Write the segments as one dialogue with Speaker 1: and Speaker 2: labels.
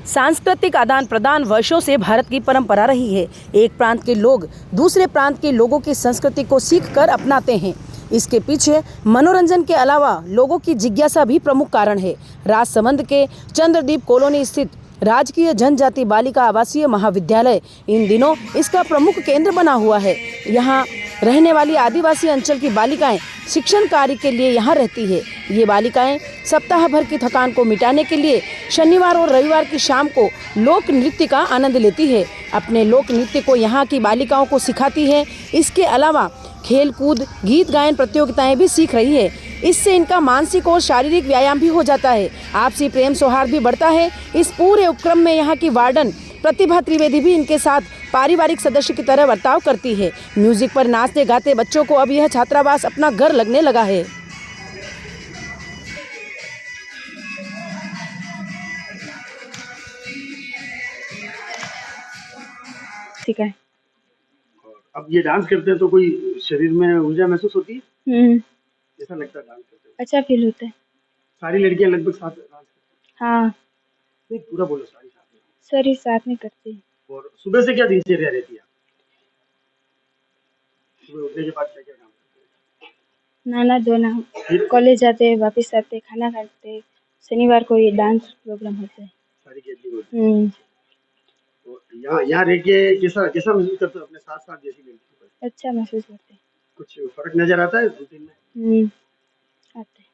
Speaker 1: सांस्कृतिक आदान प्रदान वर्षों से भारत की परंपरा रही है। एक प्रांत के लोग दूसरे प्रांत के लोगों की संस्कृति को सीख कर अपनाते हैं। इसके पीछे मनोरंजन के अलावा लोगों की जिज्ञासा भी प्रमुख कारण है। राजसमंद के चंद्रदीप कॉलोनी स्थित राजकीय जनजाति बालिका आवासीय महाविद्यालय इन दिनों इसका प्रमुख केंद्र बना हुआ है। यहाँ रहने वाली आदिवासी अंचल की बालिकाएं शिक्षण कार्य के लिए यहाँ रहती है। ये बालिकाएं सप्ताह भर की थकान को मिटाने के लिए शनिवार और रविवार की शाम को लोक नृत्य का आनंद लेती है। अपने लोक नृत्य को यहाँ की बालिकाओं को सिखाती है। इसके अलावा खेल कूद गीत गायन प्रतियोगिताएं भी सीख रही है। इससे इनका मानसिक और शारीरिक व्यायाम भी हो जाता है। आपसी प्रेम सौहार्द भी बढ़ता है। इस पूरे उपक्रम में यहाँ की वार्डन प्रतिभा त्रिवेदी भी इनके साथ पारिवारिक सदस्य की तरह बर्ताव करती है। म्यूजिक पर नाचते गाते बच्चों को अब यह छात्रावास अपना घर लगने लगा है।
Speaker 2: ठीक है।
Speaker 3: अब ये डांस करते हैं तो कोई शरीर में ऊर्जा महसूस होती है? कैसा लगता है डांस करते हुए?
Speaker 2: अच्छा फील होता है।
Speaker 3: सारी लड़कियां लगभग साथ डांस करती हैं?
Speaker 2: हाँ,
Speaker 3: नहीं पूरा बोलो, सारी साथ में।
Speaker 2: सारी साथ में करते हैं।
Speaker 3: और सुबह से क्या दिनचर्या रहती है? सुबह उठने के बाद क्या क्या काम करते हैं?
Speaker 2: नहाना धोना, कॉलेज जाते हैं, वापस आते हैं, खाना खाते हैं। शनिवार को ये डांस प्रोग्राम होता है।
Speaker 3: सारी गैदरिंग होती है। तो यहाँ रह के कैसा कैसा महसूस करते हो अपने साथ साथ जैसी लड़कियों को?
Speaker 2: अच्छा महसूस होता है।
Speaker 3: कुछ फर्क नजर आता है रूटीन में?
Speaker 2: आते हैं।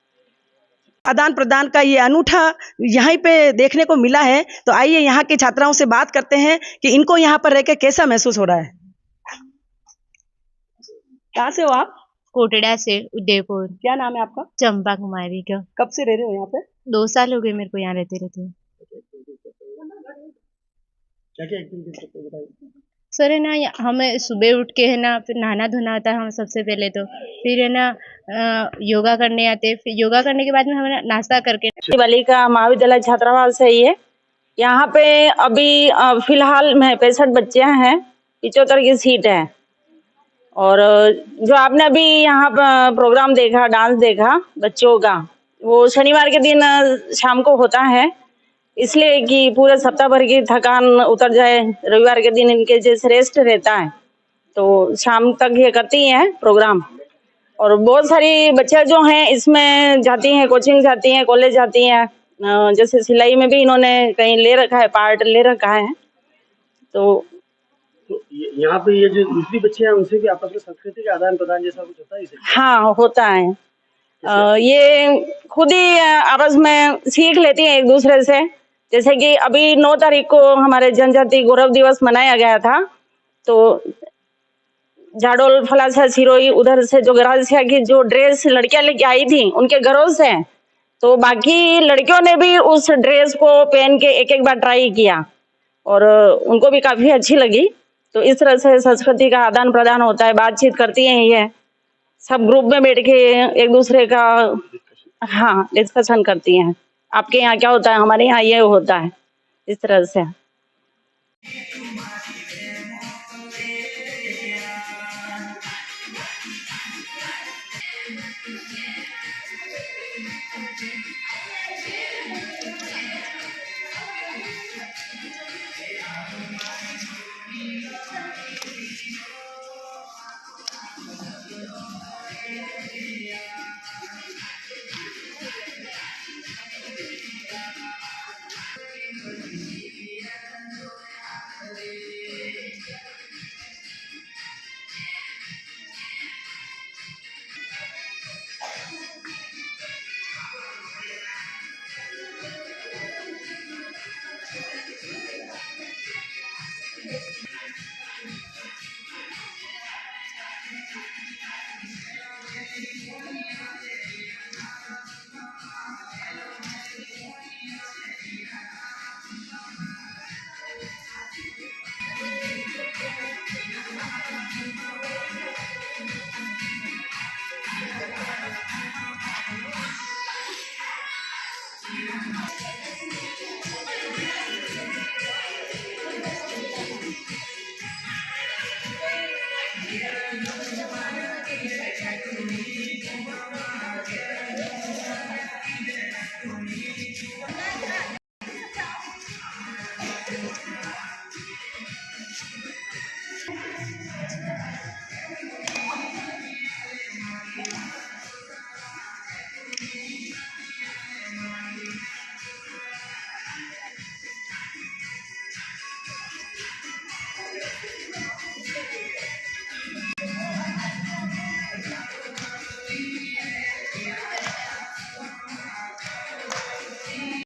Speaker 1: आदान प्रदान का ये अनूठा यहीं पे देखने को मिला है। तो आइए यहाँ की छात्राओं से बात करते हैं कि इनको यहाँ पर रहकर कैसा महसूस हो रहा है। कहाँ से हो आप?
Speaker 4: कोटड़ा से उदयपुर।
Speaker 1: क्या नाम है आपका?
Speaker 4: चंपा कुमारी का।
Speaker 1: कब से रह रहे हो यहाँ पे?
Speaker 4: 2 साल हो गए मेरे को यहाँ रहते रहते।
Speaker 3: क्या क्या एक्टिविटीज करते हो बताइए।
Speaker 4: सर है ना, हमें सुबह उठ के है ना फिर नहाना धोना होता है हम सबसे पहले तो, फिर है ना योगा करने आते हैं, फिर योगा करने के बाद में हमें नाश्ता करके
Speaker 5: बालिका महाविद्यालय छात्रावास है ये। यहाँ पे अभी फिलहाल में 65 बच्चे हैं, 75 की सीट है। और जो आपने अभी यहाँ प्रोग्राम देखा, डांस देखा बच्चों का, वो शनिवार के दिन शाम को होता है, इसलिए कि पूरे सप्ताह भर की थकान उतर जाए। रविवार के दिन इनके जैसे रेस्ट रहता है तो शाम तक ये करती हैं प्रोग्राम। और बहुत सारी बच्चे जो हैं इसमें जाती हैं, कोचिंग जाती हैं, कॉलेज जाती हैं। जैसे सिलाई में भी इन्होंने कहीं ले रखा है, पार्ट ले रखा है। तो
Speaker 3: यहाँ पे ये जो दूसरी बच्चे हैं उनसे भी आपस में संस्कृति का आदान प्रदान जैसा कुछ होता है इसे?
Speaker 5: हाँ होता है। ये खुद ही आपस में सीख लेती हैं एक दूसरे से। जैसे कि अभी 9 तारीख को हमारे जनजाति गौरव दिवस मनाया गया था, तो जाडोल फलासा सिरोही उधर से जो गरासिया की जो ड्रेस लड़कियां लेके आई थी उनके घरों से, तो बाकी लड़कियों ने भी उस ड्रेस को पहन के एक एक बार ट्राई किया और उनको भी काफी अच्छी लगी। तो इस तरह से संस्कृति का आदान प्रदान होता है, बातचीत करती हैं ये सब ग्रुप में बैठ के एक दूसरे का डिस्कशन करती हैं। आपके यहाँ क्या होता है, हमारे यहाँ ये होता है, इस तरह से।